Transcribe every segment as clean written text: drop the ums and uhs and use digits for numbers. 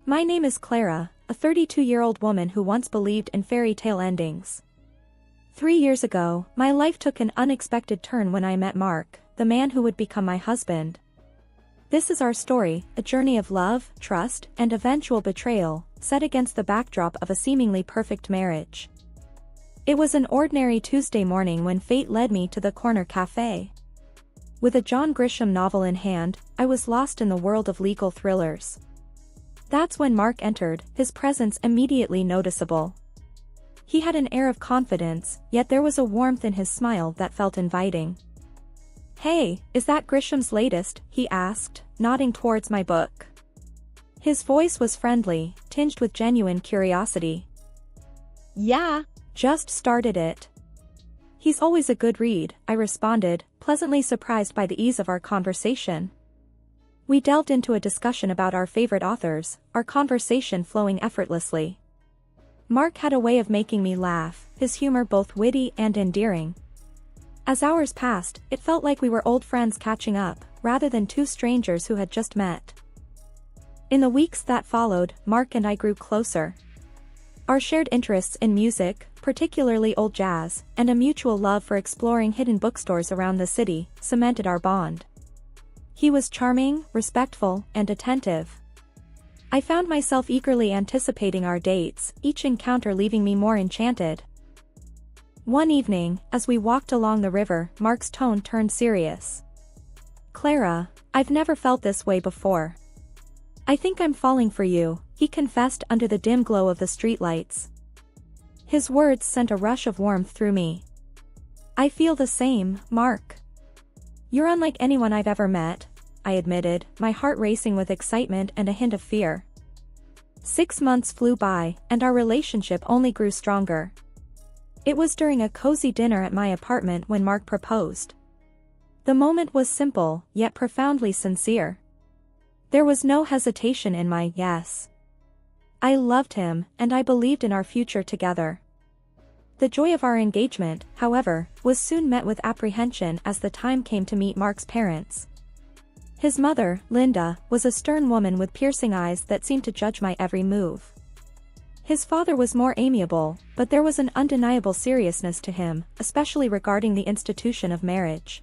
My name is Clara, a 32-year-old woman who once believed in fairy tale endings. 3 years ago, my life took an unexpected turn when I met Mark, the man who would become my husband. This is our story, a journey of love, trust, and eventual betrayal, set against the backdrop of a seemingly perfect marriage. It was an ordinary Tuesday morning when fate led me to the corner cafe. With a John Grisham novel in hand, I was lost in the world of legal thrillers. That's when Mark entered, his presence immediately noticeable. He had an air of confidence, yet there was a warmth in his smile that felt inviting. "Hey, is that Grisham's latest?" he asked, nodding towards my book. His voice was friendly, tinged with genuine curiosity. "Yeah, just started it." "He's always a good read," I responded, pleasantly surprised by the ease of our conversation. We delved into a discussion about our favorite authors, our conversation flowing effortlessly. Mark had a way of making me laugh, his humor both witty and endearing. As hours passed, it felt like we were old friends catching up, rather than two strangers who had just met. In the weeks that followed, Mark and I grew closer. Our shared interests in music, particularly old jazz, and a mutual love for exploring hidden bookstores around the city, cemented our bond. He was charming, respectful, and attentive. I found myself eagerly anticipating our dates, each encounter leaving me more enchanted. One evening, as we walked along the river, Mark's tone turned serious. "Clara, I've never felt this way before. I think I'm falling for you," he confessed under the dim glow of the streetlights. His words sent a rush of warmth through me. "I feel the same, Mark. You're unlike anyone I've ever met," I admitted, my heart racing with excitement and a hint of fear. 6 months flew by, and our relationship only grew stronger. It was during a cozy dinner at my apartment when Mark proposed. The moment was simple, yet profoundly sincere. There was no hesitation in my yes. I loved him, and I believed in our future together. The joy of our engagement, however, was soon met with apprehension as the time came to meet Mark's parents. His mother, Linda, was a stern woman with piercing eyes that seemed to judge my every move. His father was more amiable, but there was an undeniable seriousness to him, especially regarding the institution of marriage.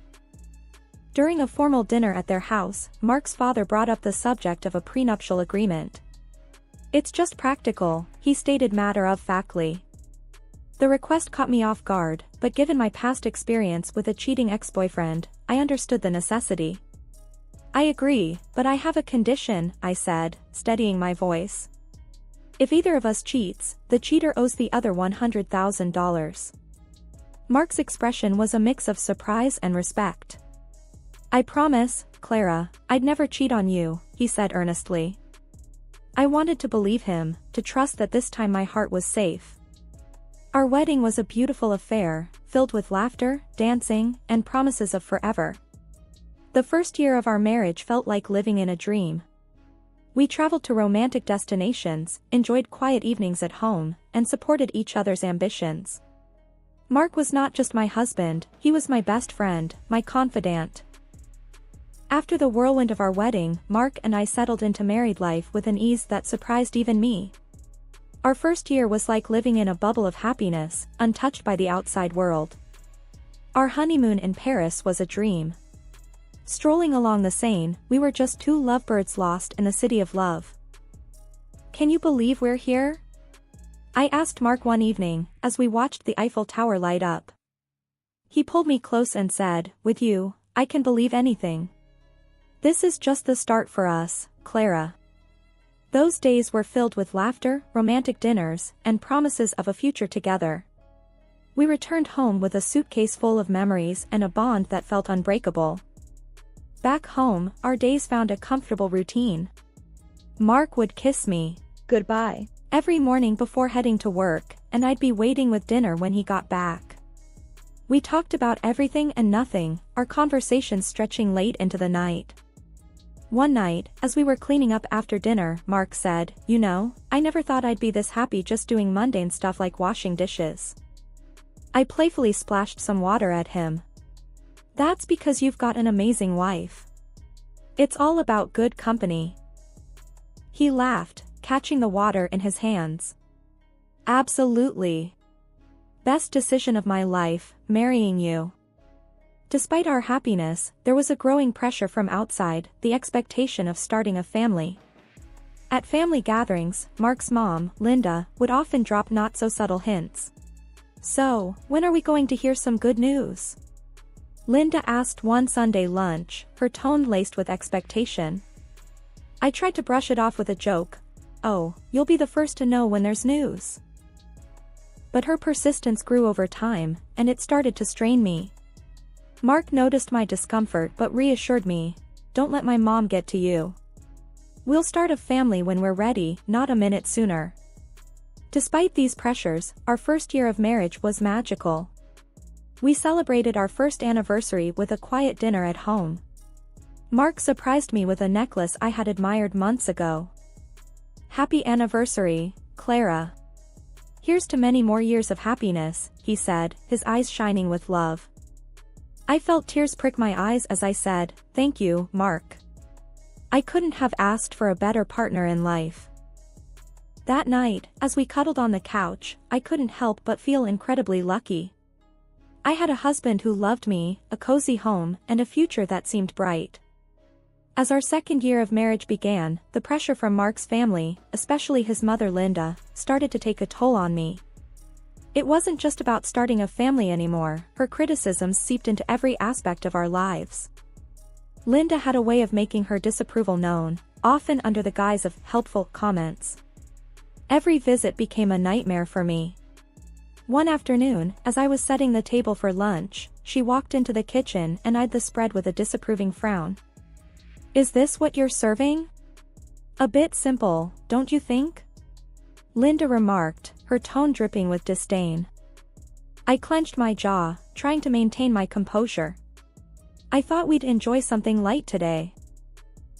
During a formal dinner at their house, Mark's father brought up the subject of a prenuptial agreement. "It's just practical," he stated matter-of-factly. The request caught me off guard, but given my past experience with a cheating ex-boyfriend, I understood the necessity. "I agree, but I have a condition," I said, steadying my voice. "If either of us cheats, the cheater owes the other $100,000. Mark's expression was a mix of surprise and respect. "I promise, Clara, I'd never cheat on you," he said earnestly. I wanted to believe him, to trust that this time my heart was safe. Our wedding was a beautiful affair, filled with laughter, dancing, and promises of forever. The first year of our marriage felt like living in a dream. We traveled to romantic destinations, enjoyed quiet evenings at home, and supported each other's ambitions. Mark was not just my husband, he was my best friend, my confidant. After the whirlwind of our wedding, Mark and I settled into married life with an ease that surprised even me. Our first year was like living in a bubble of happiness, untouched by the outside world. Our honeymoon in Paris was a dream. Strolling along the Seine, we were just two lovebirds lost in the city of love. "Can you believe we're here?" I asked Mark one evening, as we watched the Eiffel Tower light up. He pulled me close and said, "With you, I can believe anything. This is just the start for us, Clara." Those days were filled with laughter, romantic dinners, and promises of a future together. We returned home with a suitcase full of memories and a bond that felt unbreakable. Back home, our days found a comfortable routine. Mark would kiss me goodbye every morning before heading to work, and I'd be waiting with dinner when he got back. We talked about everything and nothing, our conversations stretching late into the night. One night, as we were cleaning up after dinner, Mark said, "You know, I never thought I'd be this happy just doing mundane stuff like washing dishes." I playfully splashed some water at him. "That's because you've got an amazing wife. It's all about good company." He laughed, catching the water in his hands. Absolutely. Best decision of my life, marrying you. Despite our happiness, there was a growing pressure from outside, the expectation of starting a family. At family gatherings, Mark's mom, Linda, would often drop not-so-subtle hints. "So, when are we going to hear some good news?" Linda asked one Sunday lunch, her tone laced with expectation. I tried to brush it off with a joke. "Oh, you'll be the first to know when there's news." But her persistence grew over time, and it started to strain me. Mark noticed my discomfort but reassured me, "Don't let my mom get to you. We'll start a family when we're ready, not a minute sooner." Despite these pressures, our first year of marriage was magical. We celebrated our first anniversary with a quiet dinner at home. Mark surprised me with a necklace I had admired months ago. "Happy anniversary, Clara. Here's to many more years of happiness," he said, his eyes shining with love. I felt tears prick my eyes as I said, "Thank you, Mark. I couldn't have asked for a better partner in life." That night, as we cuddled on the couch, I couldn't help but feel incredibly lucky. I had a husband who loved me, a cozy home, and a future that seemed bright. As our second year of marriage began, the pressure from Mark's family, especially his mother Linda, started to take a toll on me. It wasn't just about starting a family anymore, her criticisms seeped into every aspect of our lives. Linda had a way of making her disapproval known, often under the guise of helpful comments. Every visit became a nightmare for me. One afternoon, as I was setting the table for lunch, she walked into the kitchen and eyed the spread with a disapproving frown. "Is this what you're serving? A bit simple, don't you think?" Linda remarked, her tone dripping with disdain. I clenched my jaw, trying to maintain my composure. "I thought we'd enjoy something light today."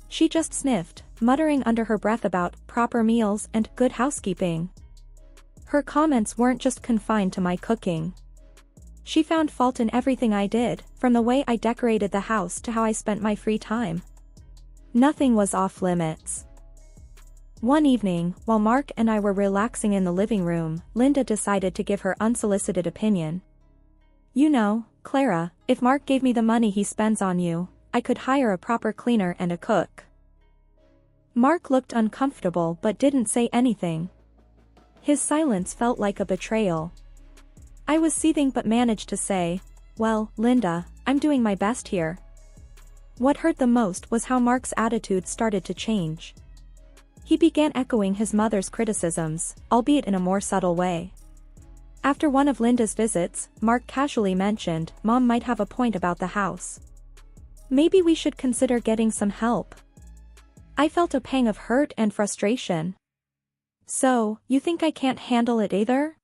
She just sniffed, muttering under her breath about proper meals and good housekeeping. Her comments weren't just confined to my cooking. She found fault in everything I did, from the way I decorated the house to how I spent my free time. Nothing was off limits. One evening, while Mark and I were relaxing in the living room, Linda decided to give her unsolicited opinion. "You know, Clara, if Mark gave me the money he spends on you, I could hire a proper cleaner and a cook." Mark looked uncomfortable but didn't say anything. His silence felt like a betrayal. I was seething but managed to say, "Well, Linda, I'm doing my best here." What hurt the most was how Mark's attitude started to change. He began echoing his mother's criticisms, albeit in a more subtle way. After one of Linda's visits, Mark casually mentioned, "Mom might have a point about the house. Maybe we should consider getting some help." I felt a pang of hurt and frustration. "So, you think I can't handle it either?"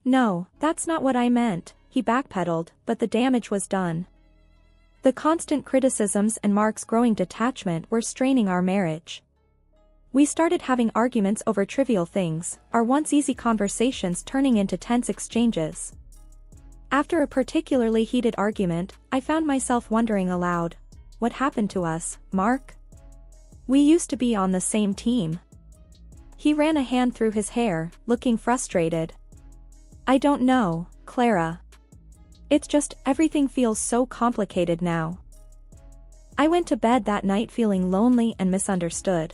"No, that's not what I meant," he backpedaled, but the damage was done. The constant criticisms and Mark's growing detachment were straining our marriage. We started having arguments over trivial things, our once easy conversations turning into tense exchanges. After a particularly heated argument, I found myself wondering aloud, "What happened to us, Mark? We used to be on the same team." He ran a hand through his hair, looking frustrated. "I don't know, Clara. It's just everything feels so complicated now." I went to bed that night feeling lonely and misunderstood.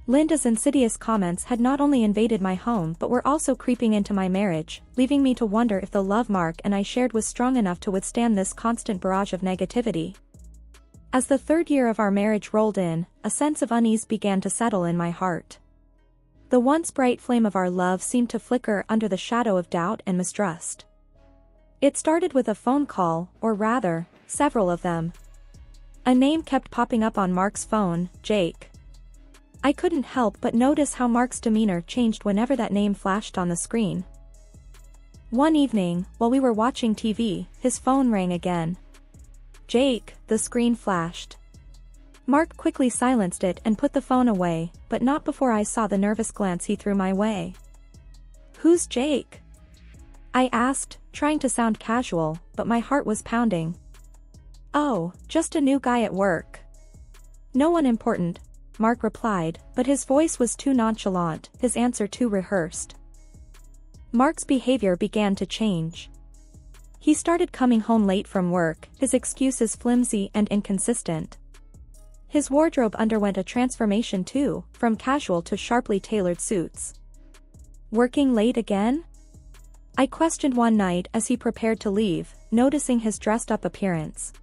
Linda's insidious comments had not only invaded my home but were also creeping into my marriage, leaving me to wonder if the love Mark and I shared was strong enough to withstand this constant barrage of negativity. As the third year of our marriage rolled in, a sense of unease began to settle in my heart. The once bright flame of our love seemed to flicker under the shadow of doubt and mistrust. It started with a phone call, or rather, several of them. A name kept popping up on Mark's phone, Jake. I couldn't help but notice how Mark's demeanor changed whenever that name flashed on the screen. One evening, while we were watching TV, his phone rang again. "Jake," the screen flashed. Mark quickly silenced it and put the phone away, but not before I saw the nervous glance he threw my way. "Who's Jake?" I asked, trying to sound casual, but my heart was pounding. "Oh, just a new guy at work. No one important. Mark replied, but his voice was too nonchalant, his answer too rehearsed. Mark's behavior began to change. He started coming home late from work, his excuses flimsy and inconsistent. His wardrobe underwent a transformation too, from casual to sharply tailored suits. Working late again? I questioned one night as he prepared to leave, noticing his dressed-up appearance.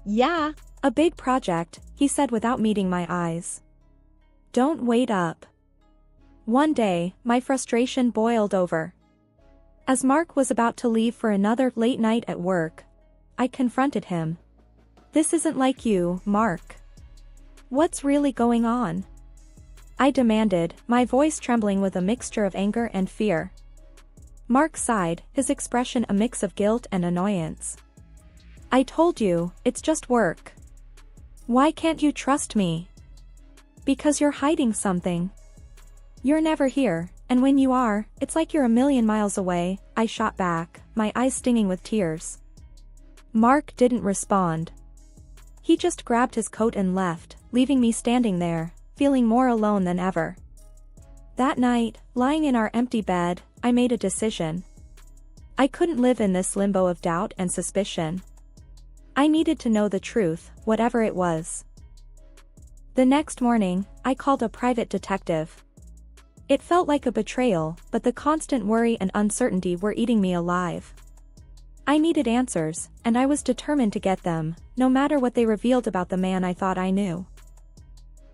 Yeah, A big project, he said without meeting my eyes. Don't wait up. One day, my frustration boiled over. As Mark was about to leave for another late night at work, I confronted him. This isn't like you, Mark. What's really going on? I demanded, my voice trembling with a mixture of anger and fear. Mark sighed, his expression a mix of guilt and annoyance. I told you, it's just work. Why can't you trust me? Because you're hiding something. You're never here, and when you are, it's like you're a million miles away, I shot back, my eyes stinging with tears. Mark didn't respond. He just grabbed his coat and left, leaving me standing there, feeling more alone than ever. That night, lying in our empty bed, I made a decision. I couldn't live in this limbo of doubt and suspicion. I needed to know the truth, whatever it was. The next morning, I called a private detective. It felt like a betrayal, but the constant worry and uncertainty were eating me alive. I needed answers, and I was determined to get them, no matter what they revealed about the man I thought I knew.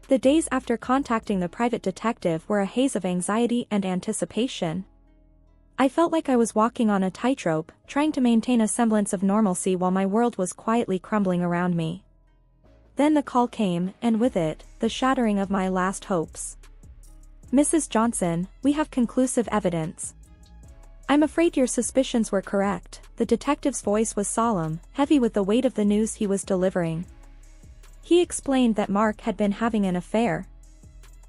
The days after contacting the private detective were a haze of anxiety and anticipation. I felt like I was walking on a tightrope, trying to maintain a semblance of normalcy while my world was quietly crumbling around me. Then the call came, and with it, the shattering of my last hopes. Mrs. Johnson, we have conclusive evidence. I'm afraid your suspicions were correct. The detective's voice was solemn, heavy with the weight of the news he was delivering. He explained that Mark had been having an affair.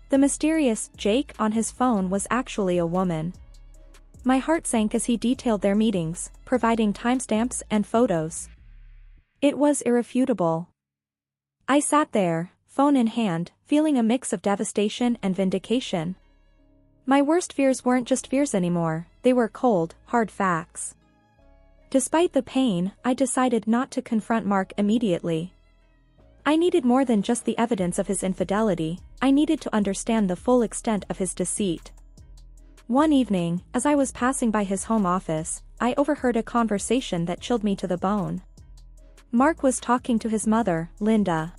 The mysterious Jake on his phone was actually a woman. My heart sank as he detailed their meetings, providing timestamps and photos. It was irrefutable. I sat there, phone in hand, feeling a mix of devastation and vindication. My worst fears weren't just fears anymore, they were cold, hard facts. Despite the pain, I decided not to confront Mark immediately. I needed more than just the evidence of his infidelity, I needed to understand the full extent of his deceit. One evening, as I was passing by his home office, I overheard a conversation that chilled me to the bone. Mark was talking to his mother, Linda.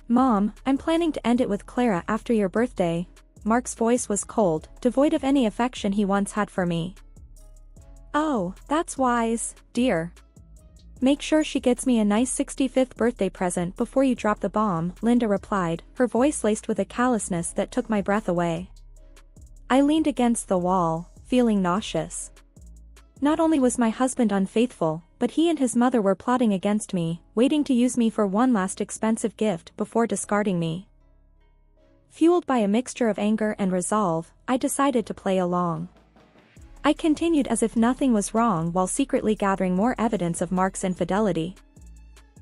Mom, I'm planning to end it with Clara after your birthday. Mark's voice was cold, devoid of any affection he once had for me. Oh, that's wise, dear. Make sure she gets me a nice 65th birthday present before you drop the bomb, Linda replied, her voice laced with a callousness that took my breath away. I leaned against the wall, feeling nauseous. Not only was my husband unfaithful, but he and his mother were plotting against me, waiting to use me for one last expensive gift before discarding me. Fueled by a mixture of anger and resolve, I decided to play along. I continued as if nothing was wrong while secretly gathering more evidence of Mark's infidelity.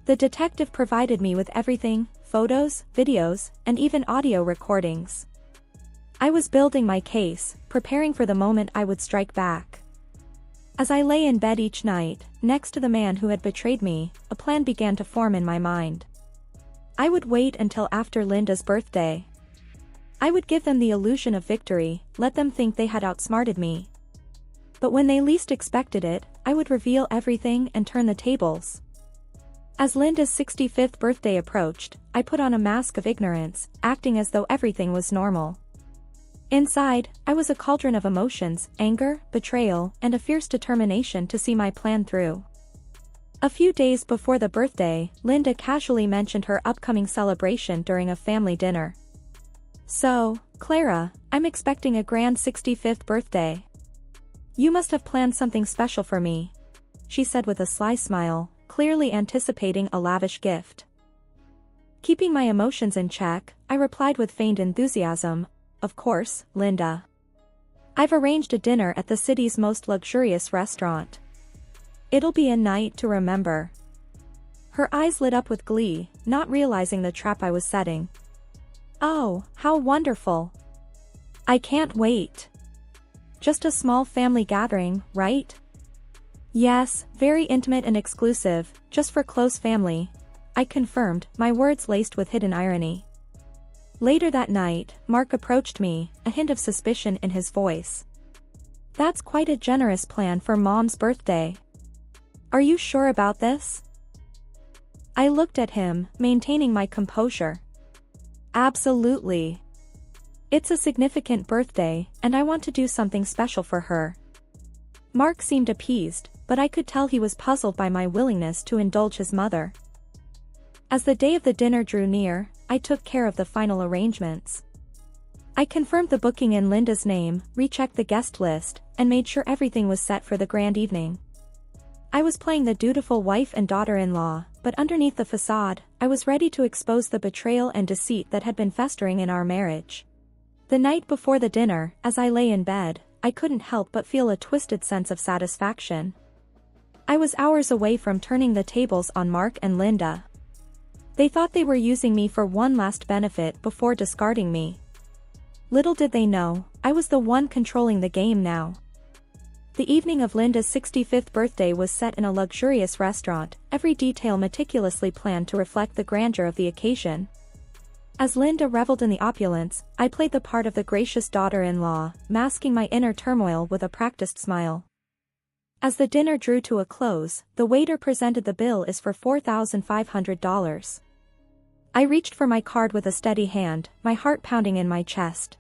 The detective provided me with everything, photos, videos, and even audio recordings. I was building my case, preparing for the moment I would strike back. As I lay in bed each night, next to the man who had betrayed me, a plan began to form in my mind. I would wait until after Linda's birthday. I would give them the illusion of victory, let them think they had outsmarted me. But when they least expected it, I would reveal everything and turn the tables. As Linda's 65th birthday approached, I put on a mask of ignorance, acting as though everything was normal. Inside, I was a cauldron of emotions, anger, betrayal, and a fierce determination to see my plan through. A few days before the birthday, Linda casually mentioned her upcoming celebration during a family dinner. So, Clara, I'm expecting a grand 65th birthday. You must have planned something special for me, she said with a sly smile, clearly anticipating a lavish gift. Keeping my emotions in check, I replied with feigned enthusiasm, of course, Linda. I've arranged a dinner at the city's most luxurious restaurant. It'll be a night to remember. Her eyes lit up with glee, not realizing the trap I was setting. Oh, how wonderful. I can't wait. Just a small family gathering, right? Yes, very intimate and exclusive, just for close family. I confirmed, my words laced with hidden irony. Later that night, Mark approached me, a hint of suspicion in his voice. That's quite a generous plan for Mom's birthday. Are you sure about this? I looked at him, maintaining my composure. Absolutely. It's a significant birthday, and I want to do something special for her. Mark seemed appeased, but I could tell he was puzzled by my willingness to indulge his mother. As the day of the dinner drew near, I took care of the final arrangements. I confirmed the booking in Linda's name, rechecked the guest list, and made sure everything was set for the grand evening. I was playing the dutiful wife and daughter-in-law, but underneath the facade, I was ready to expose the betrayal and deceit that had been festering in our marriage. The night before the dinner, as I lay in bed, I couldn't help but feel a twisted sense of satisfaction. I was hours away from turning the tables on Mark and Linda. They thought they were using me for one last benefit before discarding me. Little did they know, I was the one controlling the game now. The evening of Linda's 65th birthday was set in a luxurious restaurant, every detail meticulously planned to reflect the grandeur of the occasion. As Linda reveled in the opulence, I played the part of the gracious daughter-in-law, masking my inner turmoil with a practiced smile. As the dinner drew to a close, the waiter presented the bill is for $4,500. I reached for my card with a steady hand, my heart pounding in my chest.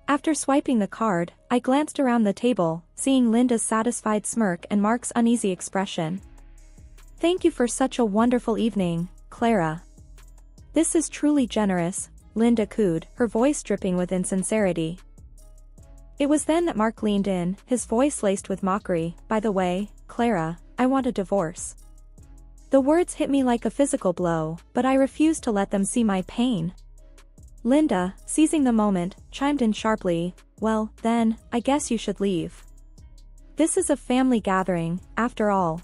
After swiping the card, I glanced around the table, seeing Linda's satisfied smirk and Mark's uneasy expression. Thank you for such a wonderful evening, Clara. This is truly generous, Linda cooed, her voice dripping with insincerity. It was then that Mark leaned in, his voice laced with mockery. By the way, Clara, I want a divorce. The words hit me like a physical blow, but I refused to let them see my pain. Linda, seizing the moment, chimed in sharply, well, then, I guess you should leave. This is a family gathering, after all.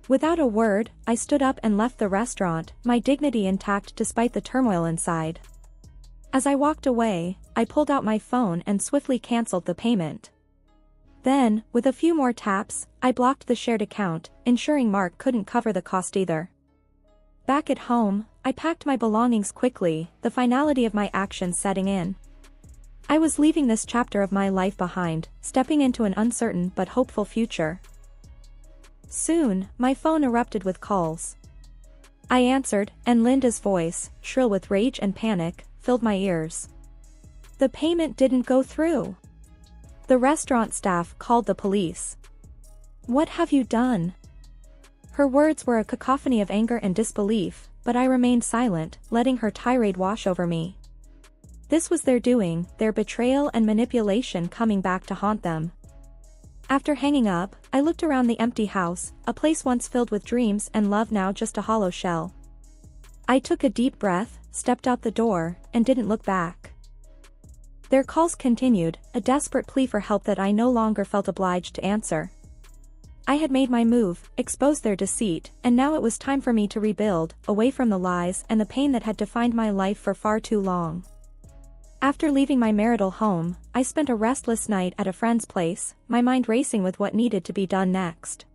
Without a word, I stood up and left the restaurant, my dignity intact despite the turmoil inside. As I walked away, I pulled out my phone and swiftly canceled the payment. Then, with a few more taps, I blocked the shared account, ensuring Mark couldn't cover the cost either. Back at home, I packed my belongings quickly, the finality of my actions setting in. I was leaving this chapter of my life behind, stepping into an uncertain but hopeful future. Soon, my phone erupted with calls. I answered, and Linda's voice, shrill with rage and panic, filled my ears. The payment didn't go through. The restaurant staff called the police. What have you done? Her words were a cacophony of anger and disbelief, but I remained silent, letting her tirade wash over me. This was their doing, their betrayal and manipulation coming back to haunt them. After hanging up, I looked around the empty house, a place once filled with dreams and love now just a hollow shell. I took a deep breath, stepped out the door, and didn't look back. Their calls continued, a desperate plea for help that I no longer felt obliged to answer. I had made my move, exposed their deceit, and now it was time for me to rebuild, away from the lies and the pain that had defined my life for far too long. After leaving my marital home, I spent a restless night at a friend's place, my mind racing with what needed to be done next.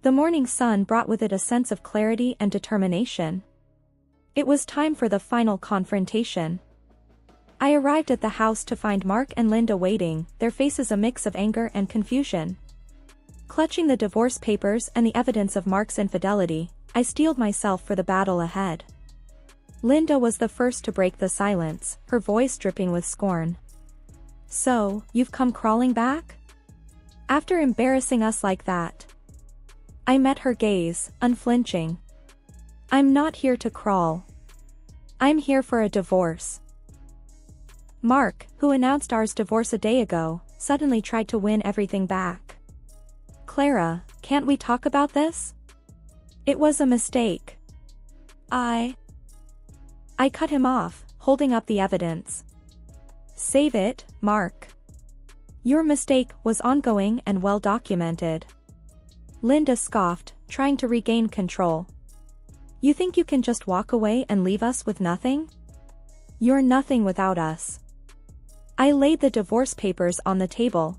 The morning sun brought with it a sense of clarity and determination. It was time for the final confrontation. I arrived at the house to find Mark and Linda waiting, their faces a mix of anger and confusion. Clutching the divorce papers and the evidence of Mark's infidelity, I steeled myself for the battle ahead. Linda was the first to break the silence, her voice dripping with scorn. So, you've come crawling back? After embarrassing us like that? I met her gaze, unflinching. I'm not here to crawl. I'm here for a divorce. Mark, who announced our divorce a day ago, suddenly tried to win everything back. Clara, can't we talk about this? It was a mistake. I cut him off, holding up the evidence. Save it, Mark. Your mistake was ongoing and well documented. Linda scoffed, trying to regain control. You think you can just walk away and leave us with nothing? You're nothing without us. I laid the divorce papers on the table.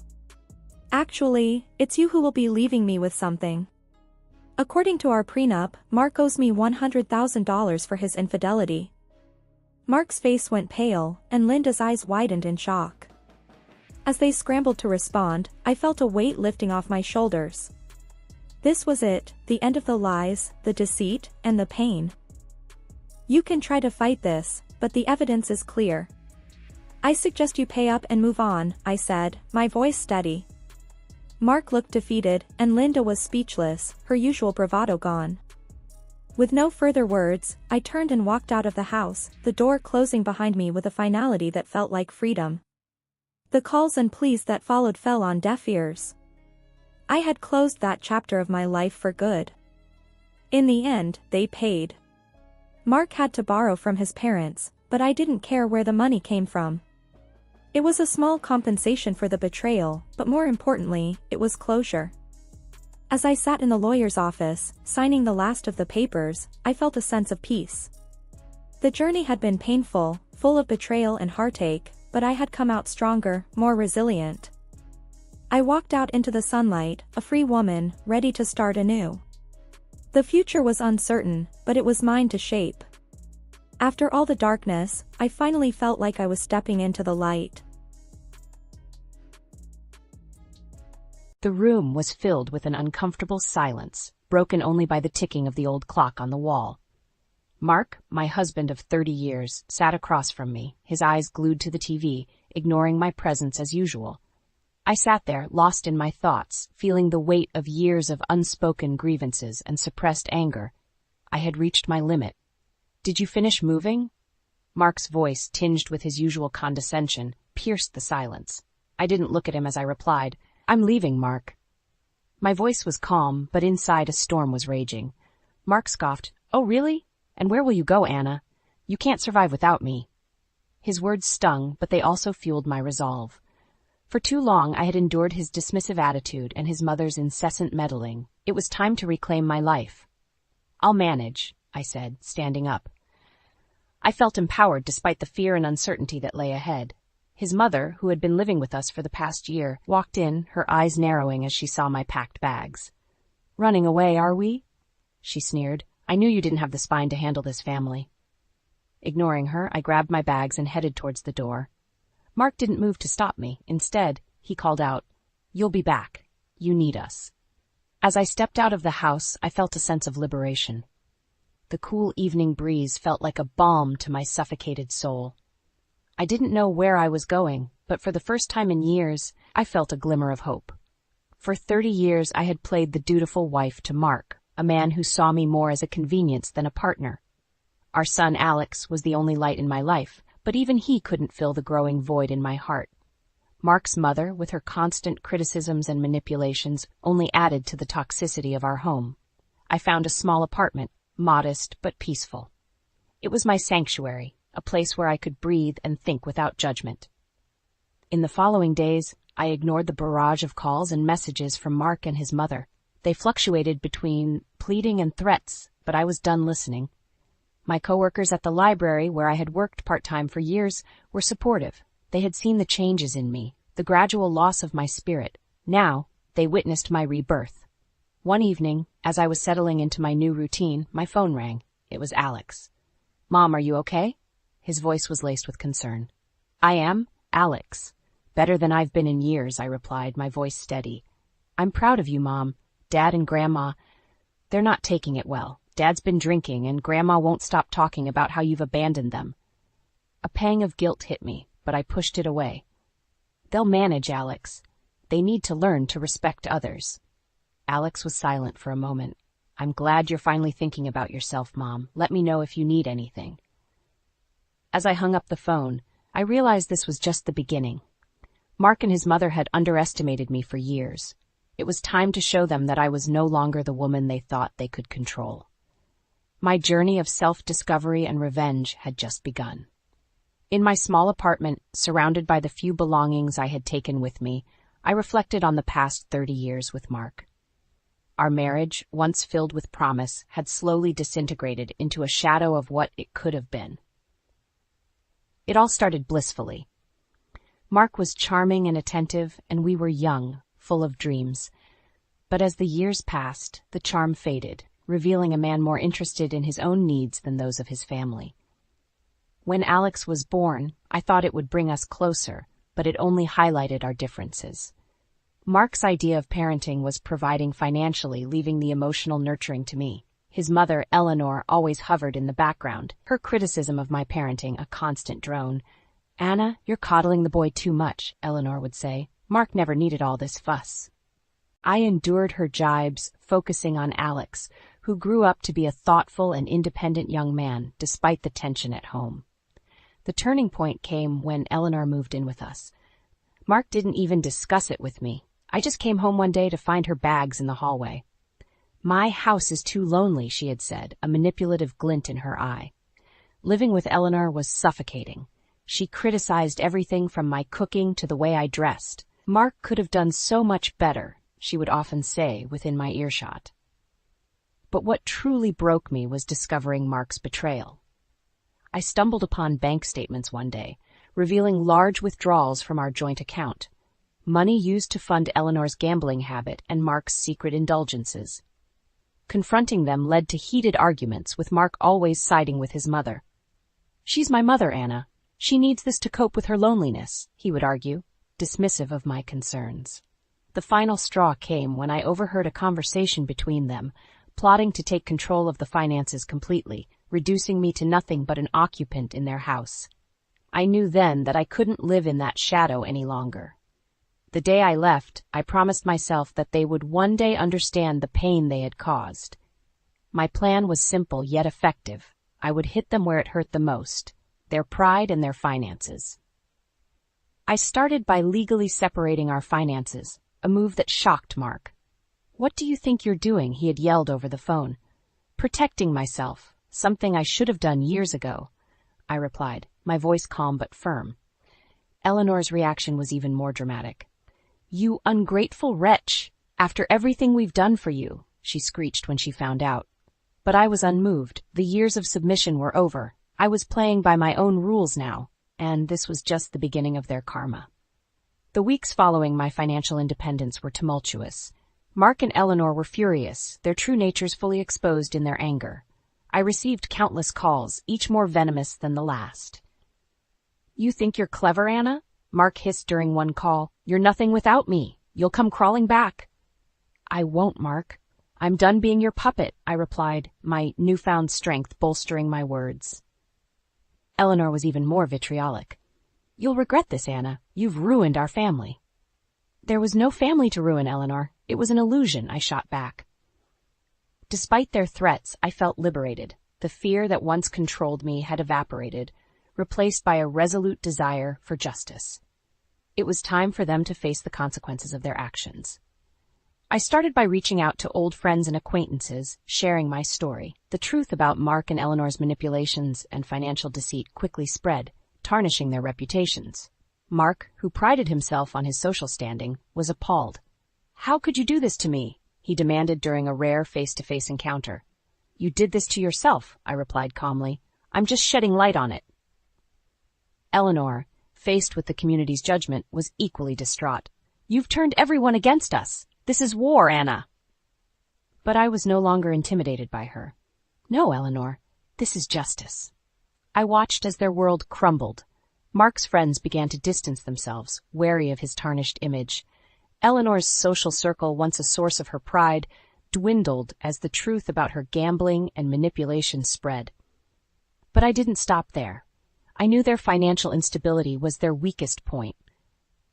Actually, it's you who will be leaving me with something. According to our prenup, Mark owes me $100,000 for his infidelity. Mark's face went pale, and Linda's eyes widened in shock. As they scrambled to respond, I felt a weight lifting off my shoulders. This was it, the end of the lies, the deceit, and the pain. You can try to fight this, but the evidence is clear. I suggest you pay up and move on, I said, my voice steady. Mark looked defeated, and Linda was speechless, her usual bravado gone. With no further words, I turned and walked out of the house, the door closing behind me with a finality that felt like freedom. The calls and pleas that followed fell on deaf ears. I had closed that chapter of my life for good. In the end, they paid. Mark had to borrow from his parents, but I didn't care where the money came from. It was a small compensation for the betrayal, but more importantly, it was closure. As I sat in the lawyer's office, signing the last of the papers, I felt a sense of peace. The journey had been painful, full of betrayal and heartache, but I had come out stronger, more resilient. I walked out into the sunlight, a free woman, ready to start anew. The future was uncertain, but it was mine to shape. After all the darkness, I finally felt like I was stepping into the light. The room was filled with an uncomfortable silence, broken only by the ticking of the old clock on the wall. Mark, my husband of 30 years, sat across from me, his eyes glued to the TV, ignoring my presence as usual. I sat there, lost in my thoughts, feeling the weight of years of unspoken grievances and suppressed anger. I had reached my limit. "Did you finish moving?" Mark's voice, tinged with his usual condescension, pierced the silence. I didn't look at him as I replied, "I'm leaving, Mark." My voice was calm, but inside a storm was raging. Mark scoffed, "Oh, really? And where will you go, Anna? You can't survive without me." His words stung, but they also fueled my resolve. For too long I had endured his dismissive attitude and his mother's incessant meddling. It was time to reclaim my life. "I'll manage," I said, standing up. I felt empowered despite the fear and uncertainty that lay ahead. His mother, who had been living with us for the past year, walked in, her eyes narrowing as she saw my packed bags. "Running away, are we?" she sneered. "I knew you didn't have the spine to handle this family." Ignoring her, I grabbed my bags and headed towards the door. Mark didn't move to stop me. Instead, he called out, "You'll be back. You need us." As I stepped out of the house, I felt a sense of liberation. The cool evening breeze felt like a balm to my suffocated soul. I didn't know where I was going, but for the first time in years, I felt a glimmer of hope. For 30 years, I had played the dutiful wife to Mark, a man who saw me more as a convenience than a partner. Our son Alex was the only light in my life, but even he couldn't fill the growing void in my heart. Mark's mother, with her constant criticisms and manipulations, only added to the toxicity of our home. I found a small apartment, modest but peaceful. It was my sanctuary, a place where I could breathe and think without judgment. In the following days, I ignored the barrage of calls and messages from Mark and his mother. They fluctuated between pleading and threats, but I was done listening. My coworkers at the library, where I had worked part-time for years, were supportive. They had seen the changes in me, the gradual loss of my spirit. Now, they witnessed my rebirth. One evening, as I was settling into my new routine, my phone rang. It was Alex. "Mom, are you okay?" His voice was laced with concern. "I am, Alex. Better than I've been in years," I replied, my voice steady. "I'm proud of you, Mom. Dad and Grandma, they're not taking it well. Dad's been drinking, and Grandma won't stop talking about how you've abandoned them." A pang of guilt hit me, but I pushed it away. "They'll manage, Alex. They need to learn to respect others." Alex was silent for a moment. "I'm glad you're finally thinking about yourself, Mom. Let me know if you need anything." As I hung up the phone, I realized this was just the beginning. Mark and his mother had underestimated me for years. It was time to show them that I was no longer the woman they thought they could control. My journey of self-discovery and revenge had just begun. In my small apartment, surrounded by the few belongings I had taken with me, I reflected on the past 30 years with Mark. Our marriage, once filled with promise, had slowly disintegrated into a shadow of what it could have been. It all started blissfully. Mark was charming and attentive, and we were young, full of dreams. But as the years passed, the charm faded, revealing a man more interested in his own needs than those of his family. When Alex was born, I thought it would bring us closer, but it only highlighted our differences. Mark's idea of parenting was providing financially, leaving the emotional nurturing to me. His mother, Eleanor, always hovered in the background, her criticism of my parenting a constant drone. "Anna, you're coddling the boy too much," Eleanor would say. "Mark never needed all this fuss." I endured her jibes, focusing on Alex, who grew up to be a thoughtful and independent young man, despite the tension at home. The turning point came when Eleanor moved in with us. Mark didn't even discuss it with me. I just came home one day to find her bags in the hallway. "My house is too lonely," she had said, a manipulative glint in her eye. Living with Eleanor was suffocating. She criticized everything from my cooking to the way I dressed. "Mark could have done so much better," she would often say within my earshot. But what truly broke me was discovering Mark's betrayal. I stumbled upon bank statements one day, revealing large withdrawals from our joint account, money used to fund Eleanor's gambling habit and Mark's secret indulgences. Confronting them led to heated arguments, with Mark always siding with his mother. "She's my mother, Anna. She needs this to cope with her loneliness," he would argue, dismissive of my concerns. The final straw came when I overheard a conversation between them, plotting to take control of the finances completely, reducing me to nothing but an occupant in their house. I knew then that I couldn't live in that shadow any longer. The day I left, I promised myself that they would one day understand the pain they had caused. My plan was simple yet effective. I would hit them where it hurt the most, their pride and their finances. I started by legally separating our finances, a move that shocked Mark. "What do you think you're doing?" he had yelled over the phone. "Protecting myself, something I should have done years ago," I replied, my voice calm but firm. Eleanor's reaction was even more dramatic. "You ungrateful wretch! After everything we've done for you," she screeched when she found out. But I was unmoved. The years of submission were over. I was playing by my own rules now, and this was just the beginning of their karma. The weeks following my financial independence were tumultuous. Mark and Eleanor were furious, their true natures fully exposed in their anger. I received countless calls, each more venomous than the last. "You think you're clever, Anna?" Mark hissed during one call. "You're nothing without me. You'll come crawling back." "I won't, Mark. I'm done being your puppet," I replied, my newfound strength bolstering my words. Eleanor was even more vitriolic. "You'll regret this, Anna. You've ruined our family." "There was no family to ruin, Eleanor. It was an illusion," I shot back. Despite their threats, I felt liberated. The fear that once controlled me had evaporated, replaced by a resolute desire for justice. It was time for them to face the consequences of their actions. I started by reaching out to old friends and acquaintances, sharing my story. The truth about Mark and Eleanor's manipulations and financial deceit quickly spread, tarnishing their reputations. Mark, who prided himself on his social standing, was appalled. "How could you do this to me?" he demanded during a rare face-to-face encounter. "You did this to yourself," I replied calmly. "I'm just shedding light on it." Eleanor, faced with the community's judgment, was equally distraught. "You've turned everyone against us. This is war, Anna." But I was no longer intimidated by her. "No, Eleanor, this is justice." I watched as their world crumbled. Mark's friends began to distance themselves, wary of his tarnished image. Eleanor's social circle, once a source of her pride, dwindled as the truth about her gambling and manipulation spread. But I didn't stop there. I knew their financial instability was their weakest point.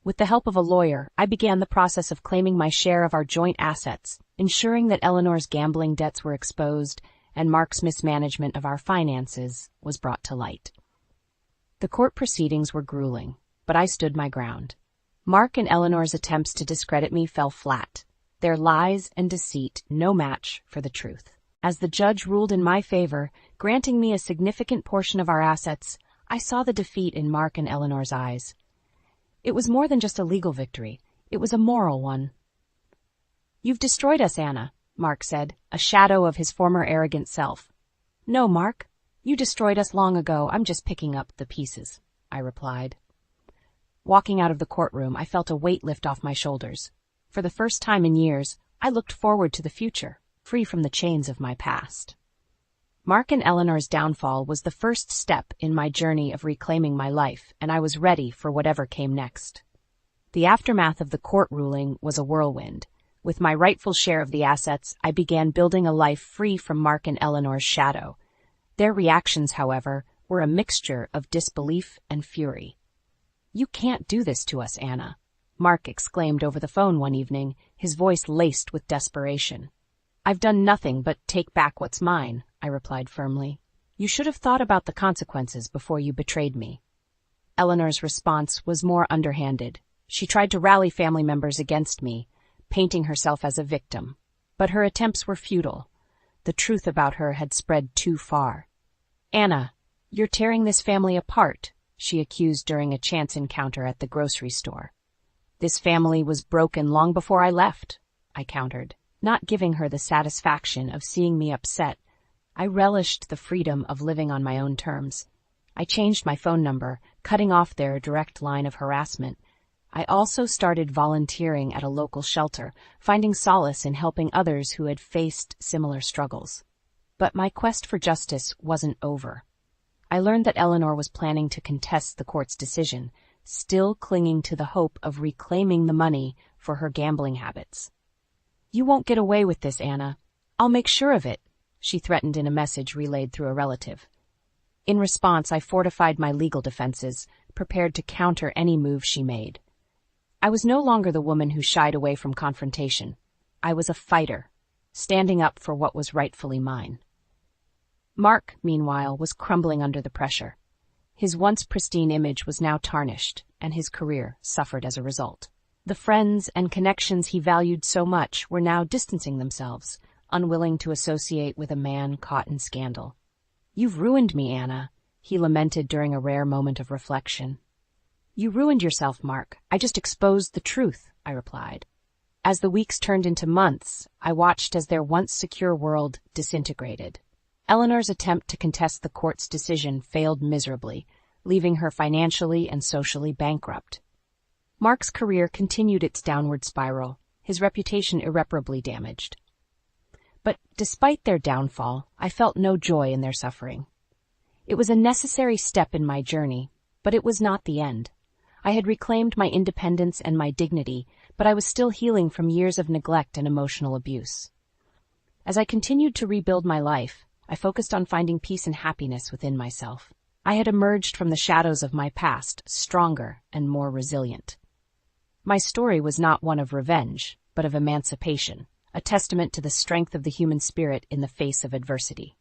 With the help of a lawyer, I began the process of claiming my share of our joint assets, ensuring that Eleanor's gambling debts were exposed and Mark's mismanagement of our finances was brought to light. The court proceedings were grueling, but I stood my ground. Mark and Eleanor's attempts to discredit me fell flat, their lies and deceit no match for the truth. As the judge ruled in my favor, granting me a significant portion of our assets, I saw the defeat in Mark and Eleanor's eyes. It was more than just a legal victory. It was a moral one. "You've destroyed us, Anna," Mark said, a shadow of his former arrogant self. "No, Mark. You destroyed us long ago. I'm just picking up the pieces." I replied. Walking out of the courtroom, I felt a weight lift off my shoulders. For the first time in years, I looked forward to the future, free from the chains of my past. Mark and Eleanor's downfall was the first step in my journey of reclaiming my life, and I was ready for whatever came next. The aftermath of the court ruling was a whirlwind. With my rightful share of the assets, I began building a life free from Mark and Eleanor's shadow. Their reactions, however, were a mixture of disbelief and fury. "You can't do this to us, Anna," Mark exclaimed over the phone one evening, his voice laced with desperation. "I've done nothing but take back what's mine," I replied firmly. "You should have thought about the consequences before you betrayed me." Eleanor's response was more underhanded. She tried to rally family members against me, painting herself as a victim. But her attempts were futile. The truth about her had spread too far. "Anna, you're tearing this family apart," she accused during a chance encounter at the grocery store. "This family was broken long before I left," I countered, not giving her the satisfaction of seeing me upset. I relished the freedom of living on my own terms. I changed my phone number, cutting off their direct line of harassment. I also started volunteering at a local shelter, finding solace in helping others who had faced similar struggles. But my quest for justice wasn't over. I learned that Eleanor was planning to contest the court's decision, still clinging to the hope of reclaiming the money for her gambling habits. "You won't get away with this, Anna. I'll make sure of it," she threatened in a message relayed through a relative. In response, I fortified my legal defenses, prepared to counter any move she made. I was no longer the woman who shied away from confrontation. I was a fighter, standing up for what was rightfully mine. Mark, meanwhile, was crumbling under the pressure. His once pristine image was now tarnished, and his career suffered as a result. The friends and connections he valued so much were now distancing themselves, unwilling to associate with a man caught in scandal. "You've ruined me, Anna," he lamented during a rare moment of reflection. "You ruined yourself, Mark. I just exposed the truth," I replied. As the weeks turned into months, I watched as their once secure world disintegrated. Eleanor's attempt to contest the court's decision failed miserably, leaving her financially and socially bankrupt. Mark's career continued its downward spiral, his reputation irreparably damaged. But despite their downfall, I felt no joy in their suffering. It was a necessary step in my journey, but it was not the end. I had reclaimed my independence and my dignity, but I was still healing from years of neglect and emotional abuse. As I continued to rebuild my life, I focused on finding peace and happiness within myself. I had emerged from the shadows of my past, stronger and more resilient. My story was not one of revenge, but of emancipation, a testament to the strength of the human spirit in the face of adversity.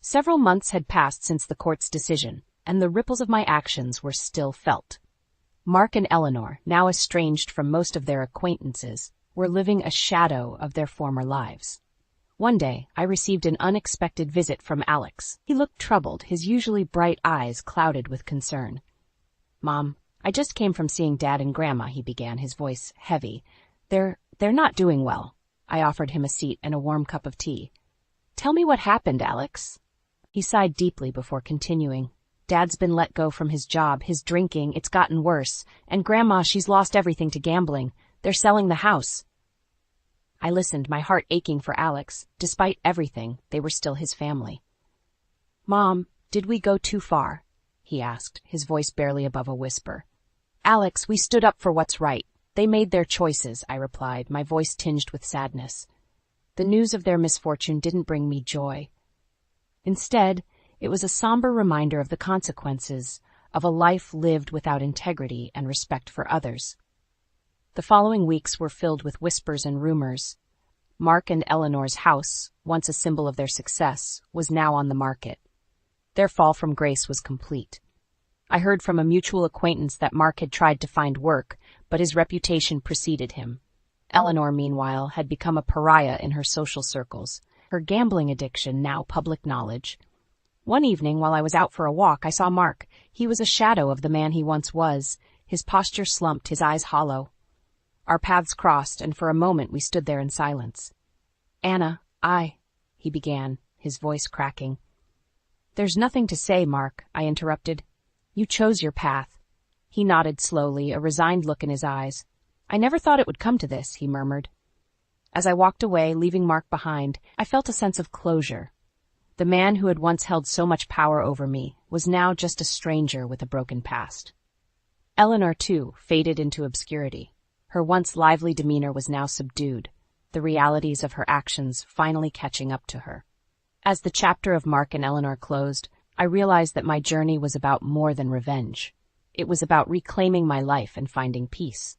Several months had passed since the court's decision, and the ripples of my actions were still felt. Mark and Eleanor, now estranged from most of their acquaintances, were living a shadow of their former lives. One day, I received an unexpected visit from Alex. He looked troubled, his usually bright eyes clouded with concern. "Mom, I just came from seeing Dad and Grandma," he began, his voice heavy. They're not doing well." I offered him a seat and a warm cup of tea. "Tell me what happened, Alex." He sighed deeply before continuing. "Dad's been let go from his job, his drinking, it's gotten worse. And Grandma, she's lost everything to gambling. They're selling the house." I listened, my heart aching for Alex. Despite everything, they were still his family. "Mom, did we go too far?" he asked, his voice barely above a whisper. "Alex, we stood up for what's right. They made their choices," I replied, my voice tinged with sadness. The news of their misfortune didn't bring me joy. Instead, it was a somber reminder of the consequences of a life lived without integrity and respect for others. The following weeks were filled with whispers and rumors. Mark and Eleanor's house, once a symbol of their success, was now on the market. Their fall from grace was complete. I heard from a mutual acquaintance that Mark had tried to find work, but his reputation preceded him. Eleanor, meanwhile, had become a pariah in her social circles, her gambling addiction now public knowledge. One evening, while I was out for a walk, I saw Mark. He was a shadow of the man he once was, his posture slumped, his eyes hollow. Our paths crossed, and for a moment we stood there in silence. "Anna, he began, his voice cracking. "There's nothing to say, Mark," I interrupted. You chose your path. He nodded slowly, a resigned look in his eyes. I never thought it would come to this, he murmured. As I walked away, leaving Mark behind, I felt a sense of closure. The man who had once held so much power over me was now just a stranger with a broken past. Eleanor, too, faded into obscurity. Her once lively demeanor was now subdued, the realities of her actions finally catching up to her. As the chapter of Mark and Eleanor closed, I realized that my journey was about more than revenge. It was about reclaiming my life and finding peace.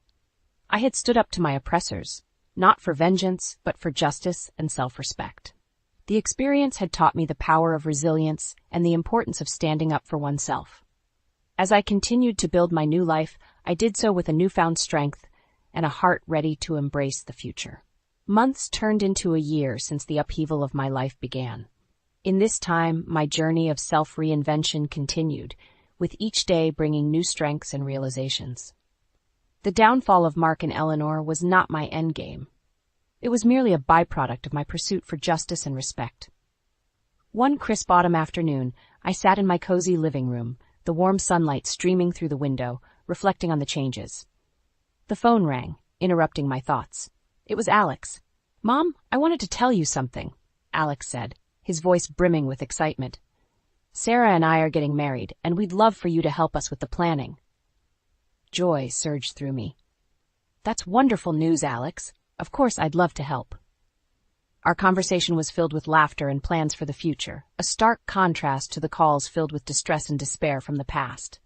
I had stood up to my oppressors, not for vengeance, but for justice and self-respect. The experience had taught me the power of resilience and the importance of standing up for oneself. As I continued to build my new life, I did so with a newfound strength and a heart ready to embrace the future. Months turned into a year since the upheaval of my life began. In this time, my journey of self-reinvention continued, with each day bringing new strengths and realizations. The downfall of Mark and Eleanor was not my endgame. It was merely a byproduct of my pursuit for justice and respect. One crisp autumn afternoon, I sat in my cozy living room, the warm sunlight streaming through the window, reflecting on the changes. The phone rang, interrupting my thoughts. It was Alex. "Mom, I wanted to tell you something," Alex said, his voice brimming with excitement. "Sarah and I are getting married, and we'd love for you to help us with the planning." Joy surged through me. "That's wonderful news, Alex. Of course I'd love to help." Our conversation was filled with laughter and plans for the future, a stark contrast to the calls filled with distress and despair from the past.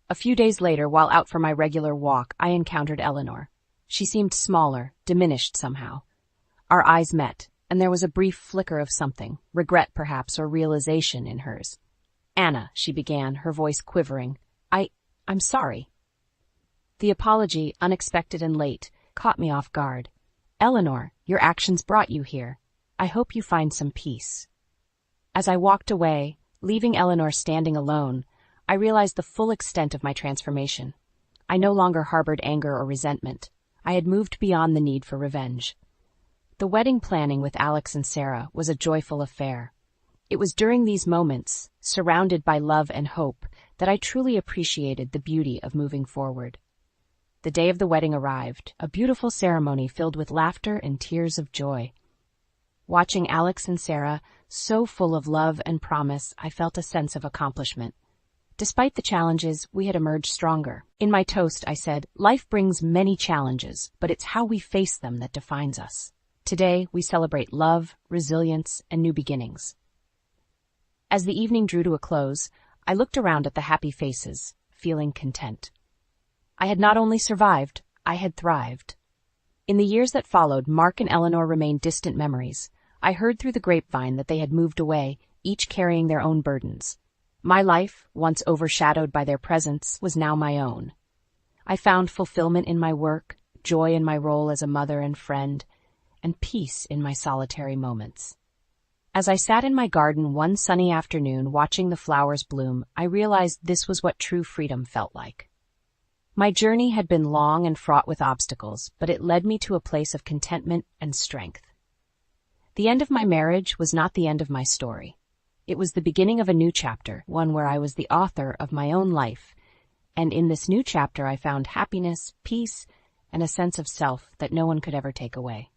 A few days later, while out for my regular walk, I encountered Eleanor. She seemed smaller, diminished somehow. Our eyes met, and there was a brief flicker of something, regret perhaps, or realization in hers. "Anna," she began, her voice quivering. I'm sorry." The apology, unexpected and late, caught me off guard. "Eleanor, your actions brought you here. I hope you find some peace." As I walked away, leaving Eleanor standing alone, I realized the full extent of my transformation. I no longer harbored anger or resentment. I had moved beyond the need for revenge. The wedding planning with Alex and Sarah was a joyful affair. It was during these moments, surrounded by love and hope, that I truly appreciated the beauty of moving forward. The day of the wedding arrived, a beautiful ceremony filled with laughter and tears of joy. Watching Alex and Sarah, so full of love and promise, I felt a sense of accomplishment. Despite the challenges, we had emerged stronger. In my toast, I said, "Life brings many challenges, but it's how we face them that defines us." Today, we celebrate love, resilience, and new beginnings. As the evening drew to a close, I looked around at the happy faces, feeling content. I had not only survived, I had thrived. In the years that followed, Mark and Eleanor remained distant memories. I heard through the grapevine that they had moved away, each carrying their own burdens. My life, once overshadowed by their presence, was now my own. I found fulfillment in my work, joy in my role as a mother and friend, and peace in my solitary moments. As I sat in my garden one sunny afternoon watching the flowers bloom, I realized this was what true freedom felt like. My journey had been long and fraught with obstacles, but it led me to a place of contentment and strength. The end of my marriage was not the end of my story. It was the beginning of a new chapter, one where I was the author of my own life, and in this new chapter I found happiness, peace, and a sense of self that no one could ever take away.